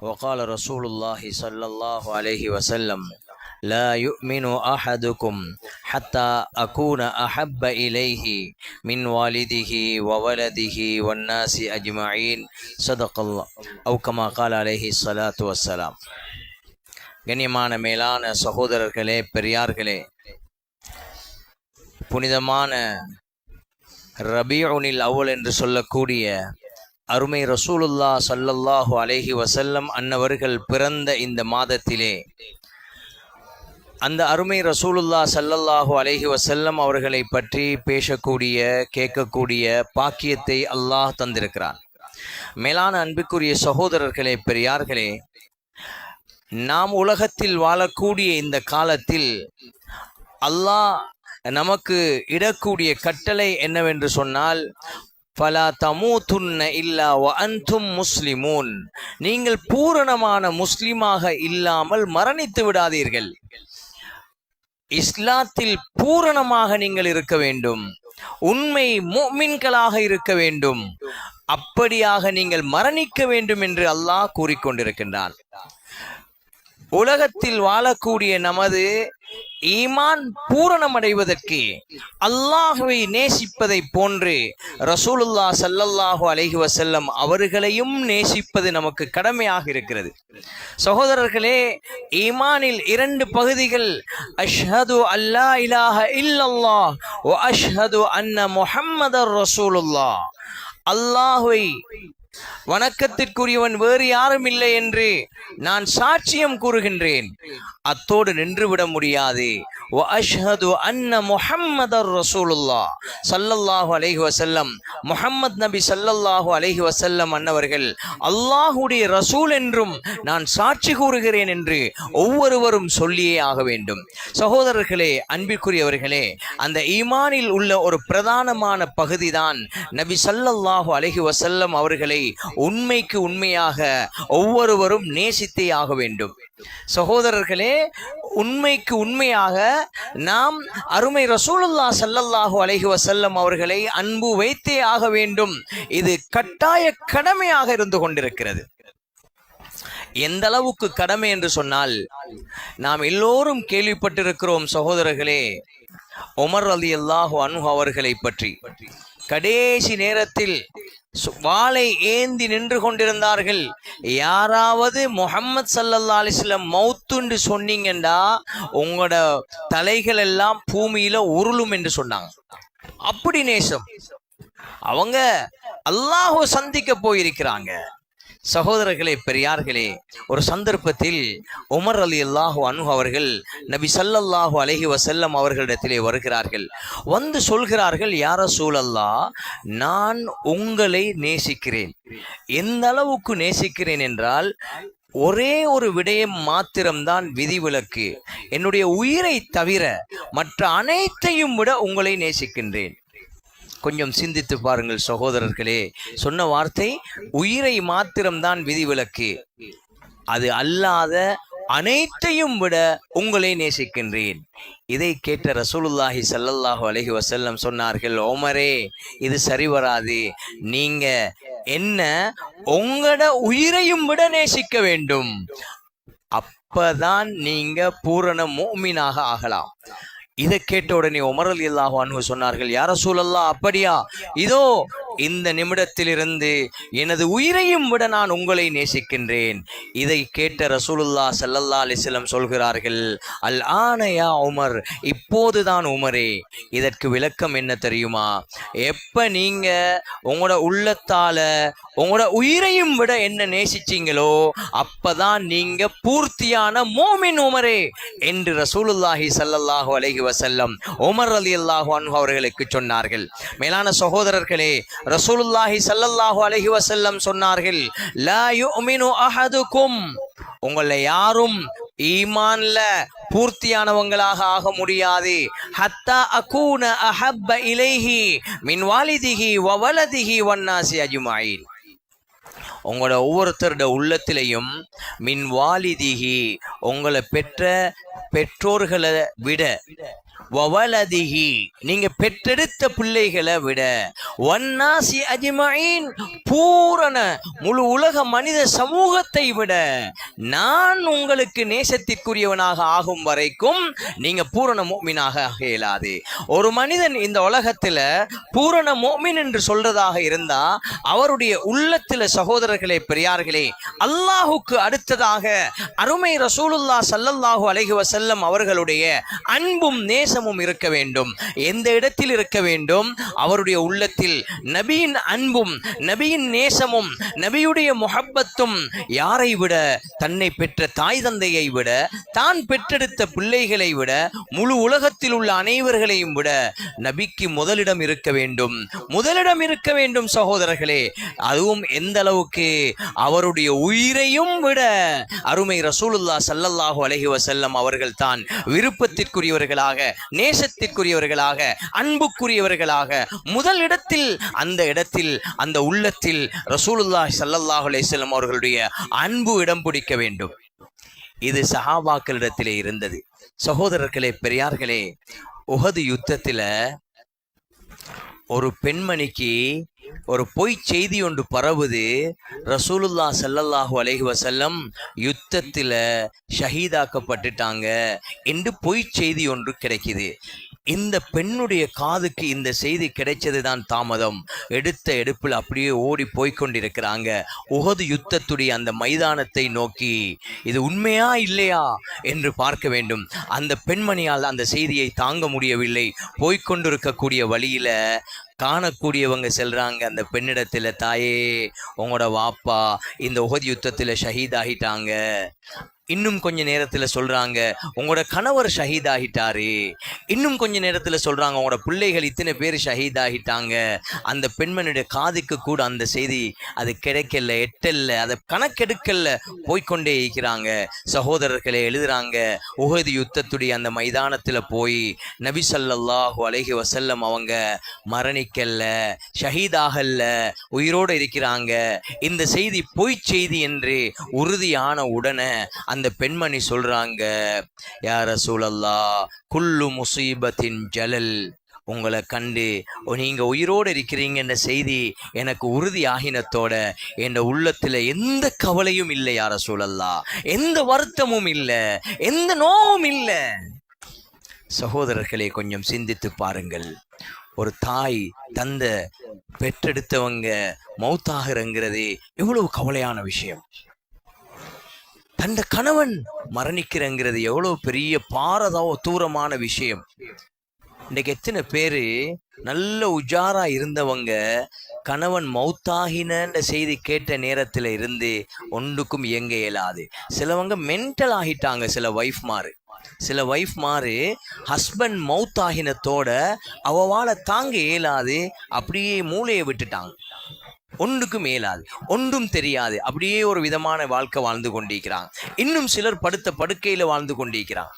وقال رسول الله صلى الله عليه وسلم لا يؤمن أحدكم حتى أكون أحب إليه من والده وولده والناس أجمعين صدق الله أو كما قال عليه الصلاة والسلام. கண்ணியமான மேலான சகோதரர்களே, பெரியார்களே, புனிதமான ரபீஉனில் அவ்வல் என்று சொல்லக்கூடிய அருமை ரசூலுல்லாஹ் ஸல்லல்லாஹு அலைஹி வஸல்லம் அன்னவர்கள் பிறந்த இந்த மாதத்திலே அந்த அருமை ரசூலுல்லாஹ் ஸல்லல்லாஹு அலைஹி வஸல்லம் அவர்களை பற்றி பேசக்கூடிய கேட்கக்கூடிய பாக்கியத்தை அல்லாஹ் தந்திருக்கிறான். மேலான அன்பிற்குரிய சகோதரர்களே, பெரியார்களே, நாம் உலகத்தில் வாழக்கூடிய இந்த காலத்தில் அல்லாஹ் நமக்கு இடக்கூடிய கட்டளை என்னவென்று சொன்னால், ஃபலா தமூதுன்ன இல்லா வ அன்தும் முஸ்லிமூன், நீங்கள் பூரணமான முஸ்லிமாக இல்லாமல் மரணித்து விடாதீர்கள். இஸ்லாத்தில் பூரணமாக நீங்கள் இருக்க வேண்டும், உண்மை முஃமின்களாக இருக்க வேண்டும். அப்படியாக நீங்கள் மரணிக்க வேண்டும் என்று அல்லாஹ் கூறிக்கொண்டிருக்கின்றான். உலகத்தில் வாழக்கூடிய நமது ஈமான் பூரணமடைவதற்கு அல்லாஹ்வை நேசிப்பதை போன்று ரசூலுல்லாஹ் ஸல்லல்லாஹு அலைஹி வஸல்லம் அவர்களையும் நேசிப்பது நமக்கு கடமையாக இருக்கிறது. சகோதரர்களே, ஈமானில் 2 பகுதிகள், அஷ்ஹது அல்லா இலாஹ இல்லல்லாஹ் வ அஷ்ஹது அன்ன முஹம்மதர் ரசூலுல்லாஹ். அல்லாஹ்வை வணக்கத்திற்குரியவன் வேறு யாரும் இல்லை என்று நான் சாட்சியம் கூறுகின்றேன். அத்தோடு நின்றுவிட முடியாது. வ அஷ்ஹது அன்ன முஹம்மதர் ரசூலுல்லாஹ் ஸல்லல்லாஹு அலைஹி வஸல்லம், முஹம்மத் நபி ஸல்லல்லாஹு அலைஹி வஸல்லம் அன்னவர்கள் அல்லாஹ்வுடைய ரசூல் என்றும் நான் சாட்சி கூறுகிறேன் என்று ஒவ்வொருவரும் சொல்லியே ஆக வேண்டும். சகோதரர்களே, அன்பிற்குரியவர்களே, அந்த ஈமானில் உள்ள ஒரு பிரதானமான பகுதிதான் நபி ஸல்லல்லாஹு அலைஹி வஸல்லம் அவர்களை உண்மைக்கு உண்மையாக ஒவ்வொருவரும் நேசித்தே ஆக வேண்டும். சகோதரர்களே, உண்மைக்கு உண்மையாக நாம் அருமை ரசூலுல்லாஹ் ஸல்லல்லாஹு அலைஹி வஸல்லம் அவர்களை அன்பு வைத்தே ஆக வேண்டும். இது கட்டாய கடமையாக இருந்து கொண்டிருக்கிறது. எந்த அளவுக்கு கடமை என்று சொன்னால், நாம் எல்லோரும் கேள்விப்பட்டிருக்கிறோம் சகோதரர்களே, உமர் ரலியல்லாஹு அன்ஹு அவர்களை பற்றி. கடைசி நேரத்தில் வாளை ஏந்தி நின்று கொண்டிருந்தார்கள். யாராவது முஹம்மது ஸல்லல்லாஹு அலைஹி வஸல்லம் மௌத்துன்னு சொன்னீங்கண்டா உங்களோட தலைகள் எல்லாம் பூமியில உருளும் என்று சொன்னாங்க. அப்படி நேசம். அவங்க அல்லாஹ்வை சந்திக்க போயிருக்கிறாங்க. சகோதரர்களே, பெரியார்களே, ஒரு சந்தர்ப்பத்தில் உமர் ரலியல்லாஹு அன்ஹு அவர்கள் நபி ஸல்லல்லாஹு அலைஹி வஸல்லம் அவர்களிடத்திலே வருகிறார்கள். வந்து சொல்கிறார்கள், யா ரசூலல்லாஹ், நான் உங்களை நேசிக்கிறேன். எந்த அளவுக்கு நேசிக்கிறேன் என்றால், ஒரே ஒரு விடயம் மாத்திரம்தான் விதிவிலக்கு. என்னுடைய உயிரை தவிர மற்ற அனைத்தையும் விட உங்களை நேசிக்கின்றேன். கொஞ்சம் சிந்தித்து பாருங்கள் சகோதரர்களே. சொன்ன வார்த்தை உயிரை மாத்திரம்தான் விதிவிலக்கு, அது அல்லாத அனைத்தையும் விட உங்களை நேசிக்கின்றேன். இதை கேட்ட ரசூலுல்லாஹி ஸல்லல்லாஹு அலைஹி வஸல்லம் சொன்னார்கள், உமரே, இது சரி வராது. நீங்க என்ன உங்களோட உயிரையும் விட நேசிக்க வேண்டும். அப்பதான் நீங்க பூரண முஃமினாக ஆகலாம். இதை கேட்ட உடனே உமர் ரலியல்லாஹு அன்ஹு சொன்னார்கள், யா ரசூலல்லாஹ், அப்படியா? இதோ இந்த நிமிடத்திலிருந்து எனது உயிரையும் விட நான் உங்களை நேசிக்கின்றேன். இதை கேட்ட ரசூலுல்லாஹ் ஸல்லல்லாஹு அலைஹி வஸல்லம் சொல்கிறார்கள், அல் ஆன யா உமர், இப்போதுதான் உமரே. இதற்கு விளக்கம் என்ன தெரியுமா? எப்ப நீங்க உங்களோட உள்ளத்தால உங்களோட உயிரையும் விட என்ன நேசிச்சீங்களோ அப்பதான் நீங்க பூர்த்தியான மோமின் உமரே என்று ரசூலுல்லாஹி ஸல்லல்லாஹு அலைஹி வஸல்லம் உமர் ரலியல்லாஹு அன்ஹு அவர்களுக்கு சொன்னார்கள். மேலான சகோதரர்களே, ரசூலுல்லாஹி ஸல்லல்லாஹு அலைஹி வஸல்லம் சொன்னார்கள், லா யுமினு அஹதுக்கும், உங்களை யாரும் ஈமான்ல பூர்த்தியானவங்களாக ஆக முடியாது. ஹத்தா அகூன அஹப்ப இலைஹி மின் வாலிதிஹி வ வலதிஹி வன்னாசி அஜ்மாயின், உங்களோட ஒவ்வொருத்தருட உள்ளத்திலையும் மின் வாலிதிஹி, உங்களை பெற்ற பெற்றோர்களை விட, வவலதிஹி நீங்க பெற்றெடுத்த பிள்ளைகளை விட, வன்னாசி அஜ்மஈன் பூரண முழு உலக மனித சமூகத்தை விட நான் உங்களுக்கு நேசத்திற்குரியவனாக ஆகும் வரைக்கும் நீங்க பூரண முஃமினாக ஆக இயலாது. ஒரு மனிதன் இந்த உலகத்துல பூரண முஃமின் என்று சொல்றதாக இருந்தா அவருடைய உள்ளத்துல, சகோதரர்களே பெரியார்களே, அல்லாஹுக்கு அடுத்ததாக அருமை ரசூலுல்லாஹ் ஸல்லல்லாஹு அலைஹி வஸல்லம் அவர்களுடைய அன்பும் நேசமும் இருக்க வேண்டும். எந்த இடத்தில் இருக்க வேண்டும்? அவருடைய உள்ளத்தில் நபியின் அன்பும் நபியின் நேசமும் நபியுடைய முஹப்பத்தும். யாரை விட? தன்னை பெற்ற தாய் தந்தையை விட, தான் பெற்றெடுத்த பிள்ளைகளை விட, முழு உலகத்தில் உள்ள அனைவர்களையும் விட நபிக்கு முதலிடம் இருக்க வேண்டும். முதலிடம் இருக்க வேண்டும் சகோதரர்களே. அதுவும் எந்த அளவுக்கு? அவருடைய உயிரையும் விட அருமை ரசூலுல்லாஹ் ஸல்லல்லாஹு அலைஹி வஸல்லம் அவர்கள் தான் விருப்பத்திற்குரியவர்களாக, நேசத்திற்குரியவர்களாக, அன்புக்குரியவர்களாக முதல் இடத்தில், அந்த இடத்தில், அந்த உள்ளத்தில் ரசூலுல்லாஹி ஸல்லல்லாஹு அலைஹி வஸல்லம் அவர்களுடைய அன்பு இடம் பிடிக்க வேண்டும். இது சஹாபாக்களிடத்திலே இருந்தது. சகோதரர்களே பெரியார்களே, உஹது யுத்தத்தில் ஒரு பெண்மணிக்கு ஒரு பொய் செய்தி ஒன்று பரவுது. ரசூலுல்லாஹ் ஸல்லல்லாஹு அலைஹி வஸல்லம் யுத்தத்தில் ஷஹீதாக்கப்பட்டுட்டாங்க என்று பொய் செய்தி ஒன்று கிடைக்குது. இந்த பெண்ணுடைய காதுக்கு இந்த செய்தி கிடைச்சது தான் தாமதம். எடுத்த எடுப்பில் அப்படியே ஓடி போய்கொண்டிருக்கிறாங்க உஹது யுத்தத்துடைய அந்த மைதானத்தை நோக்கி. இது உண்மையா இல்லையா என்று பார்க்க வேண்டும். அந்த பெண்மணியால் அந்த செய்தியை தாங்க முடியவில்லை. போய்கொண்டிருக்கக்கூடிய வழியில காணக்கூடியவங்க செல்றாங்க அந்த பெண்ணிடத்துல, தாயே உங்களோட வாப்பா இந்த உஹது யுத்தத்தில் ஷஹீதாகிட்டாங்க. இன்னும் கொஞ்ச நேரத்தில் சொல்றாங்க உங்களோட கணவர் ஷஹீதாகிட்டாரு. இன்னும் கொஞ்ச நேரத்தில் சொல்றாங்க உங்களோட பிள்ளைகள் இத்தனை பேர் ஷஹீதாகிட்டாங்க. அந்த பெண்மனுடைய காதுக்கு கூட அந்த செய்தி அது கிடைக்கல, எட்டல்ல, அதை கணக்கெடுக்கல, போய்கொண்டே இருக்கிறாங்க. சகோதரர்களே எழுதுறாங்க, உஹது யுத்தத்துடைய அந்த மைதானத்தில் போய் நபி ஸல்லல்லாஹு அலைஹி வஸல்லம் அவங்க மரணிக்கல்ல, ஷஹீதாகல்ல, உயிரோடு இருக்கிறாங்க. இந்த செய்தி பொய் செய்தி என்று உறுதியான உடனே அந்த பெண்மணி சொல்றாங்க, யா ரசூலல்லாஹ் குல்லு முசீபத்தின் ஜலல், உங்களை கண்டு நீங்க உயிரோடு இருக்கிறீங்கன்ற செய்தி எனக்கு உறுதி ஆகினத்தோட என் உள்ளத்துல எந்த கவலையும் இல்லை யா ரசூலல்லாஹ், எந்த வருத்தமும் இல்லை, எந்த நோவும் இல்லை. சகோதரர்களே கொஞ்சம் சிந்தித்து பாருங்கள். ஒரு தாய் தந்த பெற்றெடுத்தவங்க மௌத்தாகிறங்கிறது எவ்வளவு கவலையான விஷயம். தந்த கணவன் மரணிக்கிறங்கிறது எவ்வளவு பெரிய தூரமான விஷயம். இன்றைக்கு எத்தனை பேரு நல்ல உஜாரா இருந்தவங்க கணவன் மௌத்தாகின செய்தி கேட்ட நேரத்தில் இருந்து ஒன்றுக்கும் இயங்க இயலாது. சிலவங்க மென்டல் ஆகிட்டாங்க. சில வைஃப் மாறு ஹஸ்பண்ட் மௌத்தாகினத்தோட அவவால தாங்க இயலாது, அப்படியே மூளையை விட்டுட்டாங்க. ஒன்றுக்கும் மேலாது, ஒன்றும் தெரியாது, அப்படியே ஒரு விதமான வாழ்க்கை வாழ்ந்து கொண்டிருக்கிறாங்க. இன்னும் சிலர் படுத்த படுக்கையில் வாழ்ந்து கொண்டிருக்கிறாங்க.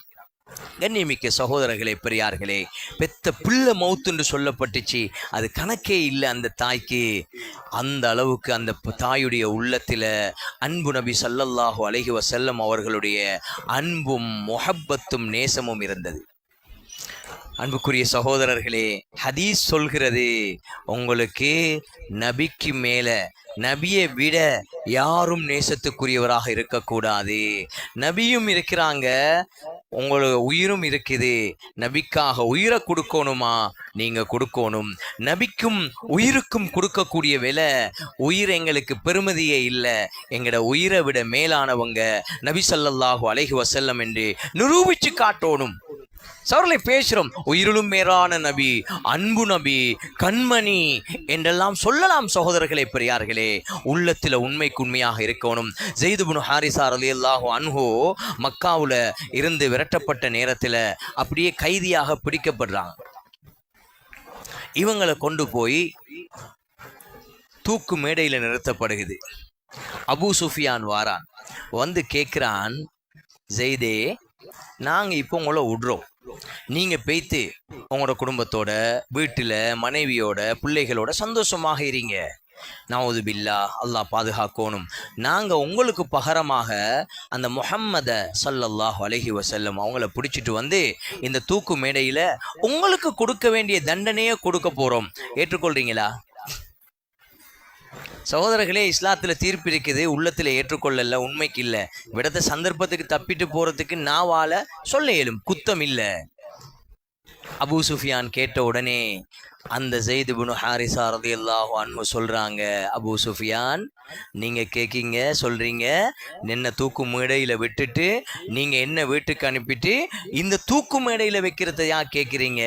கண்ணியமிக்க சகோதரர்களே பெரியார்களே, பெத்த பிள்ளை மௌத்துன்னு சொல்லப்பட்டுச்சு, அது கணக்கே இல்லை அந்த தாய்க்கு. அந்த அளவுக்கு அந்த தாயுடைய உள்ளத்தில் அன்பு நபி ஸல்லல்லாஹு அலைஹி வஸல்லம் அவர்களுடைய அன்பும் முஹப்பத்தும் நேசமும் இருந்தது. அன்புக்குரிய சகோதரர்களே, ஹதீஸ் சொல்கிறது, உங்களுக்கு நபிக்கு மேல, நபியை விட யாரும் நேசத்துக்குரியவராக இருக்கக்கூடாது. நபியும் இருக்கிறாங்க, உங்களுக்கு உயிரும் இருக்குது. நபிக்காக உயிரை கொடுக்கணுமா? நீங்க கொடுக்கணும். நபிக்கும் உயிருக்கும் கொடுக்கக்கூடிய விலை, உயிர் எங்களுக்கு பெருமதியே இல்லை, எங்களோட உயிரை விட மேலானவங்க நபி ஸல்லல்லாஹு அலைஹி வஸல்லம் என்று நிரூபிச்சு காட்டணும். சவர்களை பேசுறோம், உயிரிலும் மேலான நபி, அன்பு நபி, கண்மணி என்றெல்லாம் சொல்லலாம். சகோதரர்களே பெரியார்களே, உள்ளத்தில் உண்மைக்கு உண்மையாக இருக்கணும். ஸைத் இப்னு ஹாரிஸா ரலியல்லாஹு அன்ஹு மக்காவுல இருந்து விரட்டப்பட்ட நேரத்தில் அப்படியே கைதியாக பிடிக்கப்படுறாங்க. இவங்களை கொண்டு போய் தூக்கு மேடையில் நிறுத்தப்படுகிறது. அபூ சுஃபியான் வாரான், வந்து கேட்குறான், ஸைதே நாங்கள் இப்போ உங்களை விடுறோம், நீங்கள் போய்த்து உங்களோட குடும்பத்தோட வீட்டில் மனைவியோட பிள்ளைகளோட சந்தோஷமாக இருங்க. நவுது பில்லா, அல்லாஹ் பாதுகாக்கணும். நாங்கள் உங்களுக்கு பகரமாக அந்த முஹம்மத ஸல்லல்லாஹு அலைஹி வஸல்லம் அவங்கள பிடிச்சிட்டு வந்து இந்த தூக்கு மேடையில் உங்களுக்கு கொடுக்க வேண்டிய தண்டனையே கொடுக்க போகிறோம். ஏற்றுக்கொள்றீங்களா? சகோதரர்களே, இஸ்லாத்தில் தீர்ப்பு இருக்குது, உள்ளத்தில் ஏற்றுக்கொள்ளல, உண்மைக்கு இல்லை. விடத்த சந்தர்ப்பத்துக்கு தப்பிட்டு போகிறதுக்கு நாவால சொல்ல இயலும், குத்தம் இல்லை. அபூ சுஃபியான் கேட்ட உடனே அந்த ஸைத் இப்னு ஹாரிஸா ரலியல்லாஹு அன்ஹு சொல்றாங்க, அபூ சுஃபியான், நீங்க கேக்கீங்க, சொல்றீங்க என்ன தூக்கு மேடையில விட்டுட்டு நீங்க என்ன வீட்டுக்கு அனுப்பிட்டு இந்த தூக்கு மேடையில வைக்கிறத ஏன் கேட்குறீங்க?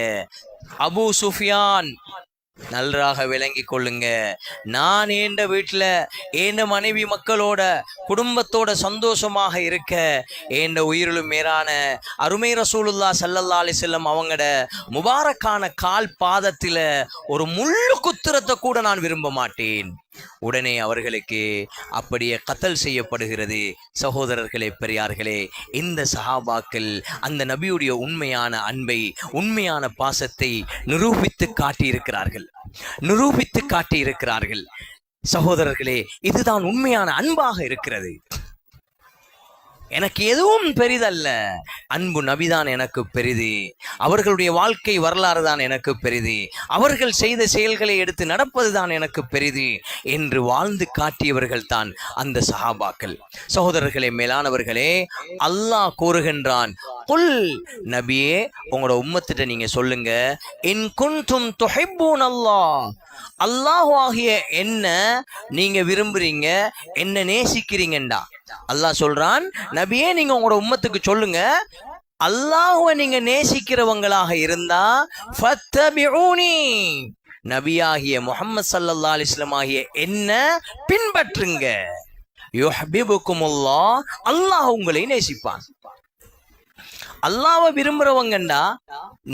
அபூ சுஃபியான், நன்றாக விளங்கி கொள்ளுங்க, நான் என்ற வீட்டில் என் மனைவி மக்களோட குடும்பத்தோட சந்தோஷமாக இருக்க என் உயிரிலும் மேலான அருமை ரசூலுல்லாஹ் ஸல்லல்லாஹு அலைஹி வஸல்லம் அவங்களோட முபாரக்கான கால் பாதத்தில் ஒரு முள்ளு குத்துறத்தை கூட நான் விரும்ப மாட்டேன். உடனே அவர்களுக்கு அப்படியே கத்தல் செய்யப்படுகிறது. சகோதரர்களே, பெரியார்களே, இந்த சஹாபாக்கள் அந்த நபியுடைய உண்மையான அன்பை, உண்மையான பாசத்தை நிரூபித்து காட்டியிருக்கிறார்கள். சகோதரர்களே, இதுதான் உண்மையான அன்பாக இருக்கிறது. எனக்கு எதுவும் பெரிதல்ல, அன்பு நபிதான் எனக்கு பெரிது, அவர்களுடைய வாழ்க்கை வரலாறு தான் எனக்கு பெரிது, அவர்கள் செய்த செயல்களை எடுத்து நடப்பது தான் எனக்கு பெரிது என்று வாழ்ந்து காட்டியவர்கள் தான் அந்த சஹாபாக்கள். சகோதரர்களே, மேலானவர்களே, அல்லாஹ் கூறுகின்றான், குல், நபியே உங்களோட உம்மத்திட்ட நீங்க சொல்லுங்க, இன் குன்தும் துஹிப்பூன் அல்லாஹ், அல்லாஹ் ஆகிய என்ன நீங்க விரும்புறீங்க, என்ன நேசிக்கிறீங்கண்டா. அல்லாஹ் சொல்றான், நபியே நீங்க உங்களோட உம்மத்துக்கு சொல்லுங்க, அல்லாஹ்வை நீங்க நேசிக்கிறவங்களாக இருந்தா ஃபத்தபிஊனி, நபியாகிய முஹம்மது ஸல்லல்லாஹு அலைஹி வஸல்லம் ஆகிய என்ன பின்பற்றுங்க. யுஹ்பிபுக்குமுல்லாஹ், அல்லாஹ் உங்களை நேசிப்பான். அல்லாஹ்வை விரும்புறவங்கண்டா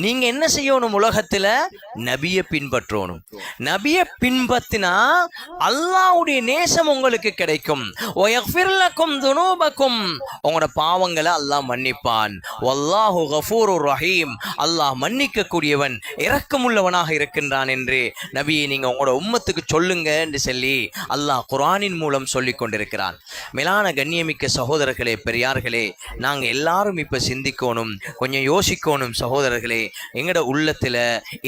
நீங்க என்ன செய்யணும்? உலகத்துல நபியை பின்பற்றணும். நபியை பின்பற்றினா அல்லாஹ்வுடைய நேசம் உங்களுக்கு கிடைக்கும். வயக்ஃபிர் லக்கும் துனூபக்கும், உங்களோட பாவங்களை அல்லாஹ் மன்னிப்பான். வல்லாஹு கஃபூருர் ரஹீம், அல்லாஹ் மன்னிக்க கூடியவன், இரக்கமுள்ளவனாக இருக்கின்றான் என்று நபியை நீங்க உங்களோட உம்மத்துக்கு சொல்லுங்க என்று சொல்லி அல்லாஹ் குர்ஆனின் மூலம் சொல்லி கொண்டிருக்கிறான். மேலான கண்ணியமிக்க சகோதரர்களே, பெரியார்களே, நாங்க எல்லாரும் இப்ப சிந்திக்கணும், கொஞ்சம் யோசிக்கணும். சகோதரர்களே, எங்கட உள்ளத்துல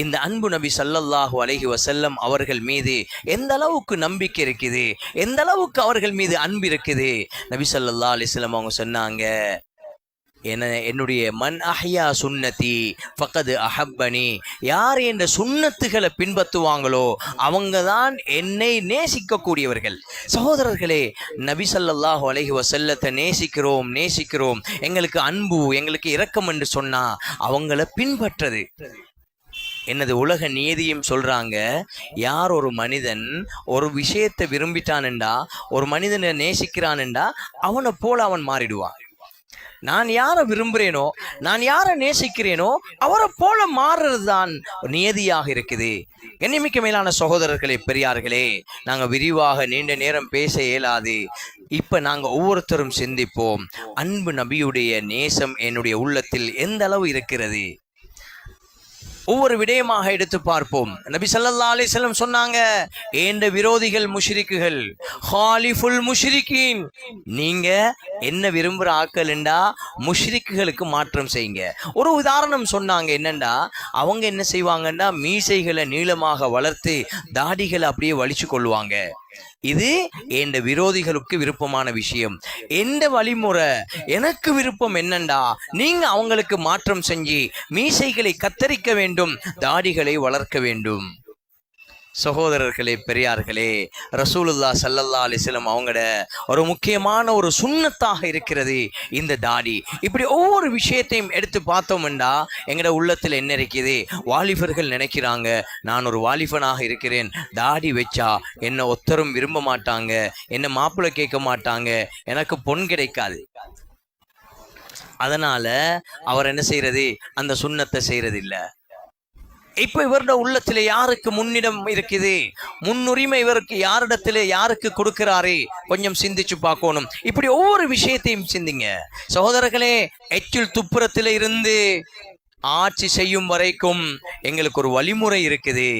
இந்த அன்பு நபி ஸல்லல்லாஹு அலைஹி வஸல்லம் அவர்கள் மீது எந்த அளவுக்கு நம்பிக்கை இருக்குது, எந்த அளவுக்கு அவர்கள் மீது அன்பு இருக்குது. நபி ஸல்லல்லாஹு அலைஹி வஸல்லம் அவங்க சொன்னாங்க, என்னுடைய மன் அஹ்யா சுன்னதி ஃபக்கது அஹப்பனி, யார் என்ற சுன்னத்துகளை பின்பற்றுவாங்களோ அவங்க தான் என்னை நேசிக்கக்கூடியவர்கள். சகோதரர்களே, நபி ஸல்லல்லாஹு அலைஹி வஸல்லத்தை நேசிக்கிறோம், எங்களுக்கு அன்பு, எங்களுக்கு இரக்கம் என்று சொன்னா அவங்கள பின்பற்றது. என்னது உலக நியதியும் சொல்றாங்க, யார் ஒரு மனிதன் ஒரு விஷயத்தை விரும்பிட்டான்டா, ஒரு மனிதனை நேசிக்கிறான்டா, அவனை போல அவன் மாறிடுவான். நான் யாரை விரும்புகிறேனோ, நான் யாரை நேசிக்கிறேனோ அவரை போல மாறுறது தான் நியதியாக இருக்குது. கண்ணியமிக்க மேலான சகோதரர்களே, பெரியார்களே, நாங்கள் விரிவாக நீண்ட நேரம் பேச இயலாது. இப்போ நாங்கள் ஒவ்வொருத்தரும் சிந்திப்போம், அன்பு நபியுடைய நேசம் என்னுடைய உள்ளத்தில் எந்த அளவு இருக்கிறது. ஒவ்வொரு விடயமாக எடுத்து பார்ப்போம். நபி ஸல்லல்லாஹு அலைஹி வஸல்லம் சொன்னாங்க, ஏண்ட விரோதிகள் முஷ்ரிக்குகள், ஹாலிஃபுல் முஷ்ரிகீன், நீங்க என்ன விரும்புகிற ஆக்கள்ண்டா முஷ்ரிக்குகளுக்கு மாற்றம் செய்யுங்க. ஒரு உதாரணம் சொன்னாங்க, என்னண்டா அவங்க என்ன செய்வாங்கன்னா மீசைகளை நீளமாக வளர்த்து தாடிகளை அப்படியே வலிச்சு கொள்வாங்க. இது எந்த விரோதிகளுக்கு விருப்பமான விஷயம். எந்த வழிமுறை எனக்கு விருப்பம் என்னண்டா, நீங்க அவங்களுக்கு மாற்றம் செஞ்சு மீசைகளை கத்தரிக்க வேண்டும், தாடிகளை வளர்க்க வேண்டும். சகோதரர்களே, பெரியார்களே, ரசூலுல்லாஹ் ஸல்லல்லாஹு அலைஹி வஸல்லம் அவங்களோட ஒரு முக்கியமான ஒரு சுன்னத்தாக இருக்கிறது இந்த தாடி. இப்படி ஒவ்வொரு விஷயத்தையும் எடுத்து பார்த்தோம்டா எங்களோட உள்ளத்தில் என்ன இருக்குது. வாலிபர்கள் நினைக்கிறாங்க, நான் ஒரு வாலிபனாக இருக்கிறேன், தாடி வச்சா என்னை ஒத்தரும் விரும்ப மாட்டாங்க, என்னை மாப்பிள்ளை கேட்க மாட்டாங்க, எனக்கு பொன் கிடைக்காது. அதனால அவர் என்ன செய்யறது, அந்த சுன்னத்தை செய்யறது இல்லை. இப்ப இவருடைய உள்ளத்திலே யாருக்கு முன்னிடம் இருக்குது, முன்னுரிமை இவருக்கு யாரிடத்திலே யாருக்கு கொடுக்கிறாரு, கொஞ்சம் சிந்திச்சு பார்க்கணும். இப்படி ஒவ்வொரு விஷயத்தையும் சிந்திங்க சகோதரர்களே. எச்சில் துப்புரத்தில இருந்து ஆட்சி செய்யும் வரைக்கும் எங்களுக்கு ஒரு வழிமுறை இருக்குது.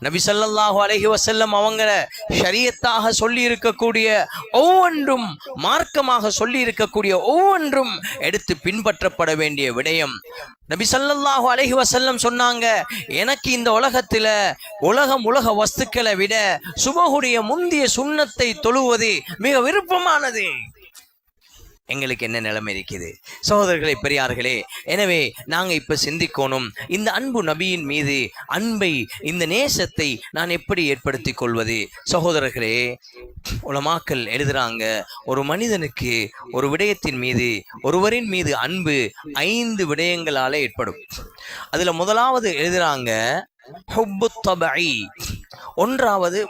நபி ஸல்லல்லாஹு அலைஹி வஸல்லம் அவங்க ஷரியத்தாக சொல்லி இருக்கக்கூடிய ஒவ்வொன்றும், மார்க்கமாக சொல்லி இருக்கக்கூடிய ஒவ்வொன்றும் எடுத்து பின்பற்றப்பட வேண்டிய விடயம். நபி ஸல்லல்லாஹு அலைஹி வஸல்லம் சொன்னாங்க, எனக்கு இந்த உலக வஸ்துக்களை விட சுபஹுடைய முந்திய சுன்னத்தை தொழுவது மிக விருப்பமானது. எங்களுக்கு என்ன நிலைமை இருக்குது சகோதரர்களே, பெரியார்களே? எனவே நாங்கள் இப்போ சிந்திக்கணும், இந்த அன்பு நபியின் மீது அன்பை, இந்த நேசத்தை நான் எப்படி ஏற்படுத்தி கொள்வது? சகோதரர்களே, உலமாக்கள் எழுதுறாங்க, ஒரு மனிதனுக்கு ஒரு விடயத்தின் மீது, ஒருவரின் மீது அன்பு 5 விடயங்களால ஏற்படும். அதுல முதலாவது எழுதுறாங்க ஹுப்பு தபஇ.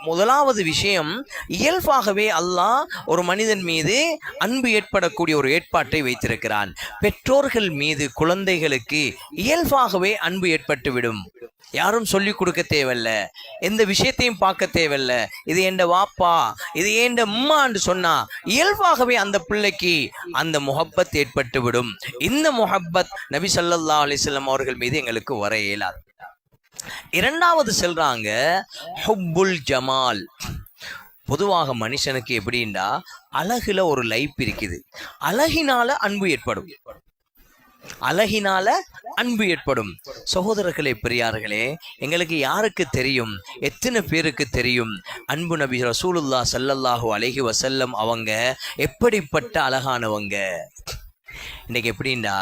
முதலாவது விஷயம், இயல்பாகவே அல்லாஹ் ஒரு மனிதன் மீது அன்பு ஏற்படக்கூடிய ஒரு ஏற்பாட்டை வைத்திருக்கிறான். பெற்றோர்கள் மீது குழந்தைகளுக்கு இயல்பாகவே அன்பு ஏற்பட்டுவிடும். யாரும் சொல்லிக் கொடுக்க தேவையில்ல, எந்த விஷயத்தையும் பார்க்க தேவையில்ல. இது என் வாப்பா, இது என் அம்மான்னு சொன்னா இயல்பாகவே அந்த பிள்ளைக்கு அந்த முஹப்பத் ஏற்பட்டுவிடும். இந்த முஹப்பத் நபி ஸல்லல்லாஹு அலைஹி வஸல்லம் அவர்கள் மீது எங்களுக்கு வர இயலாது. இரண்டாவது சொல்றாங்க ஹுப்புல் ஜமால். பொதுவாக மனுஷனுக்கு எப்படின்னா, அழகுல ஒரு லைப் இருக்குது, அழகினால அன்பு ஏற்படும். சகோதரர்களே, பெரியார்களே, எங்களுக்கு யாருக்கு தெரியும், எத்தனை பேருக்கு தெரியும் அன்பு நபி ரசூலுல்லாஹ் ஸல்லல்லாஹு அலைஹி வஸல்லம் அவங்க எப்படிப்பட்ட அழகானவங்க? இன்னைக்கு எப்படின்னா,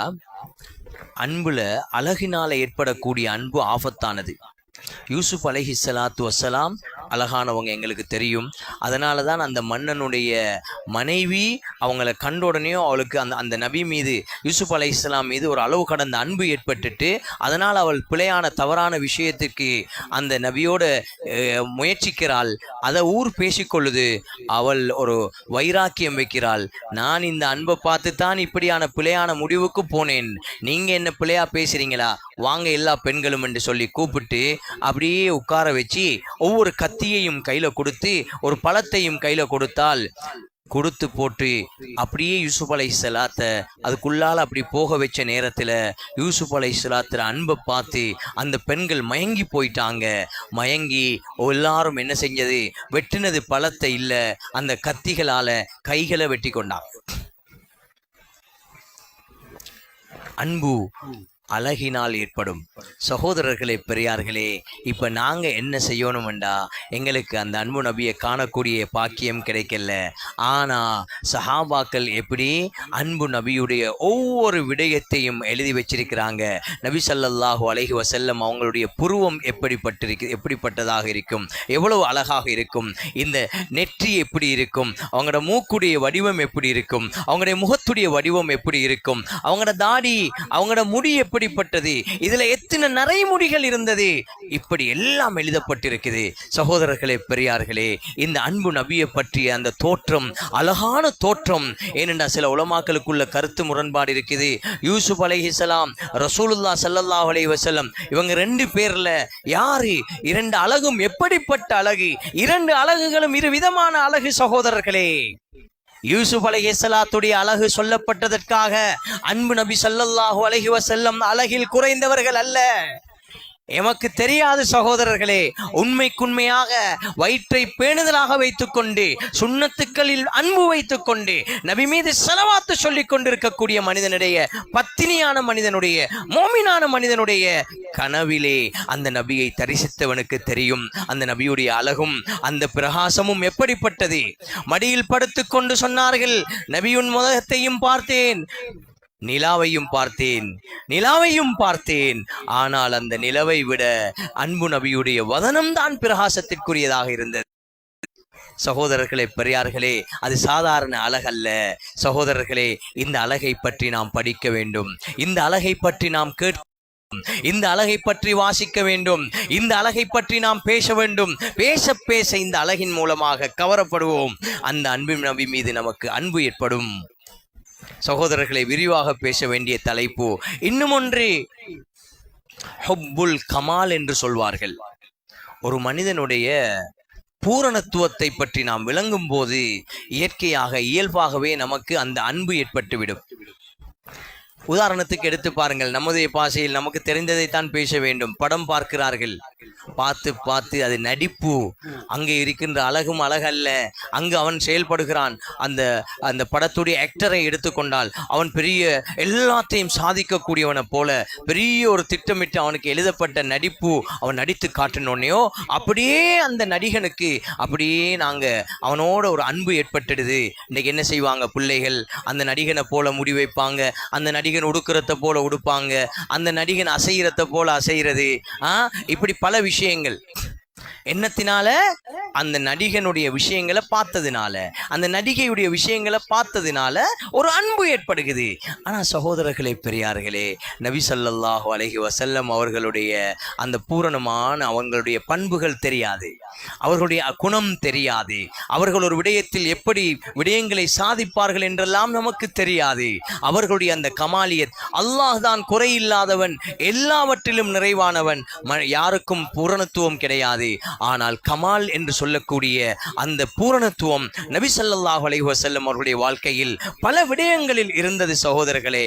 அன்புல அழகினால ஏற்படக்கூடிய அன்பு ஆபத்தானது. யூசுப் அலைஹிஸ்ஸலாத்து வஸ்ஸலாம் அழகானவங்க எங்களுக்கு தெரியும். அதனால தான் அந்த மன்னனுடைய மனைவி அவங்கள கண்ட உடனே அவளுக்கு அந்த நபி மீது, யூசுப் அலைஹிஸ்ஸலாம் மீது ஒரு அளவு கடந்த அன்பு ஏற்பட்டுட்டு, அதனால் அவள் பிழையான தவறான விஷயத்துக்கு அந்த நபியோட முயற்சிக்கிறாள். அதை ஊர் பேசிக்கொள்ளுது. அவள் ஒரு வைராக்கியம் வைக்கிறாள், நான் இந்த அன்பை பார்த்து தான் இப்படியான பிழையான முடிவுக்கு போனேன், நீங்க என்ன பிழையா பேசுறீங்களா, வாங்க எல்லா பெண்களும் என்று சொல்லி கூப்பிட்டு அப்படியே உட்கார வச்சு ஒவ்வொரு கத்தியையும் கையில கொடுத்து ஒரு பழத்தையும் கையில கொடுத்து போட்டு அப்படியே யூசுப் அலைஹிஸ்ஸலாத்தை அதுக்குள்ளால அப்படி போக வச்ச நேரத்தில் யூசுப் அலைஹிஸ்ஸலாத்துல அன்பை பார்த்து அந்த பெண்கள் மயங்கி போயிட்டாங்க. மயங்கி எல்லாரும் என்ன செஞ்சது, வெட்டினது பழத்தை இல்லை, அந்த கத்திகளால கைகளை வெட்டி கொண்டாங்க. அன்பு அழகினால் ஏற்படும். சகோதரர்களே, பெரியார்களே, இப்போ நாங்கள் என்ன செய்யணுமெண்டா, எங்களுக்கு அந்த அன்பு நபியை காணக்கூடிய பாக்கியம் கிடைக்கல. ஆனால் சஹாபாக்கள் எப்படி அன்பு நபியுடைய ஒவ்வொரு விடயத்தையும் எழுதி வச்சிருக்கிறாங்க. நபி ஸல்லல்லாஹு அலைஹி வஸல்லம் அவங்களுடைய புருவம் எப்படிப்பட்டதாக இருக்கும், எவ்வளவு அழகாக இருக்கும், இந்த நெற்றி எப்படி இருக்கும், அவங்களோட மூக்குடைய வடிவம் எப்படி இருக்கும், அவங்களுடைய முகத்துடைய வடிவம் எப்படி இருக்கும், அவங்களோட தாடி, அவங்களோட முடி எப்படிப்பட்டது, இதுல எத்தனை நரைமுடிகள் இருந்தது, இப்படி எல்லாம் எழுதப்பட்டிருக்குது. சகோதரர்களே, பெரியார்களே, இந்த அன்பு நபியை பற்றிய அந்த தோற்றம், அழகான தோற்றம். ஏனென்றா சில உலமாக்களுக்குள்ள கருத்து முரண்பாடு இருக்குது. யூசுப் அலைஹிஸ்ஸலாம், ரசூலுல்லாஹ் ஸல்லல்லாஹு அலைஹி வஸல்லம், இவங்க 2 பேர்ல யாரு 2 அழகும் எப்படிப்பட்ட அழகு? 2 அழகுகளும் 2 விதமான அழகு. சகோதரர்களே, யூசுப் அலைஹிஸ்ஸலாத்துடைய அழகு சொல்லப்பட்டதற்காக அன்பு நபி ஸல்லல்லாஹு அலைஹி வஸல்லம் அழகில் குறைந்தவர்கள் அல்ல. எமக்கு தெரியாது சகோதரர்களே, உண்மைக்குண்மையாக வயிற்றை பேணுதலாக வைத்துக்கொண்டு, சுன்னத்துக்களில் அன்பு வைத்துக்கொண்டு, நபி மீது ஸலவாத்து சொல்லிக் கொண்டிருக்கக்கூடிய மனிதனுடைய, பத்தினியான மனிதனுடைய, மோமினான மனிதனுடைய கனவிலே அந்த நபியை தரிசித்தவனுக்கு தெரியும் அந்த நபியுடைய அழகும் அந்த பிரகாசமும் எப்படிப்பட்டது. மடியில் படுத்துக்கொண்டு சொன்னார்கள், நபியின் முகத்தையும் பார்த்தேன், நிலாவையும் பார்த்தேன், ஆனால் அந்த நிலவை விட அன்பு நபியுடைய வதனம் தான் பிரகாசத்திற்குரியதாக இருந்தது. சகோதரர்களே, பெரியார்களே, அது சாதாரண அழகல்ல. சகோதரர்களே, இந்த அழகை பற்றி நாம் படிக்க வேண்டும், இந்த அழகை பற்றி நாம் கேட்க, இந்த அழகை பற்றி வாசிக்க வேண்டும், இந்த அழகை பற்றி நாம் பேச வேண்டும். பேச இந்த அழகின் மூலமாக கவரப்படுவோம். அந்த அன்பு நபி மீது நமக்கு அன்பு ஏற்படும். சகோதரர்களை, விரிவாக பேச வேண்டிய தலைப்பு இன்னும் ஒன்று, ஹுப்புல் கமால் என்று சொல்வார்கள். ஒரு மனிதனுடைய பூரணத்துவத்தை பற்றி நாம் விளங்கும் போது இயற்கையாக, இயல்பாகவே நமக்கு அந்த அன்பு ஏற்பட்டுவிடும். உதாரணத்துக்கு எடுத்து பாருங்கள், நமது பாஷையில் நமக்கு தெரிந்ததைத்தான் பேச வேண்டும். படம் பார்க்கிறார்கள், பார்த்து பார்த்து அது நடிப்பு, அங்கே இருக்கின்ற அழகும் அழகல்ல, அங்கு அவன் செயல்படுகிறான். அந்த அந்த படத்துடைய ஆக்டரை எடுத்துக்கொண்டால் அவன் பெரிய எல்லாத்தையும் சாதிக்கக்கூடியவனை போல பெரிய ஒரு திட்டமிட்டு அவனுக்கு எழுதப்பட்ட நடிப்பு அவன் நடித்து காட்டினோடனேயோ அப்படியே அந்த நடிகனுக்கு அப்படியே நாங்கள் அவனோட ஒரு அன்பு ஏற்பட்டுடுது. இன்னைக்கு என்ன செய்வாங்க பிள்ளைகள், அந்த நடிகனை போல முடி வைப்பாங்க, அந்த நடிகன் உடுக்கிறத போல உடுப்பாங்க, அந்த நடிகன் அசைகிறத போல அசைகிறது. இப்படி பல விஷயங்கள். என்னத்தினால? அந்த நடிகனுடைய விஷயங்களை பார்த்ததுனால, அந்த நடிகையுடைய விஷயங்களை பார்த்ததுனால ஒரு அன்பு ஏற்படுகிறது. ஆனா சகோதரர்களே, பெரியார்களே, நபி ஸல்லல்லாஹு அலைஹி வஸல்லம் அவர்களுடைய அந்த பூரணமான அவங்களுடைய பண்புகள் தெரியாது, அவர்களுடைய குணம் தெரியாது, அவர்கள் ஒரு விடயத்தில் எப்படி விடயங்களை சாதிப்பார்கள் என்றெல்லாம் நமக்கு தெரியாது. அவர்களுடைய அந்த கமாலியத், அல்லாஹ் தான் குறையில்லாதவன், எல்லாவற்றிலும் நிறைவானவன், யாருக்கும் பூரணத்துவம் கிடையாது. ஆனால் கமால் என்று சொல்லக்கூடிய அந்த பூரணத்துவம் நபி ஸல்லல்லாஹு அலைஹி வஸல்லம் அவர்களுடைய வாழ்க்கையில் பல விடயங்களில் இருந்தது. சகோதரர்களே,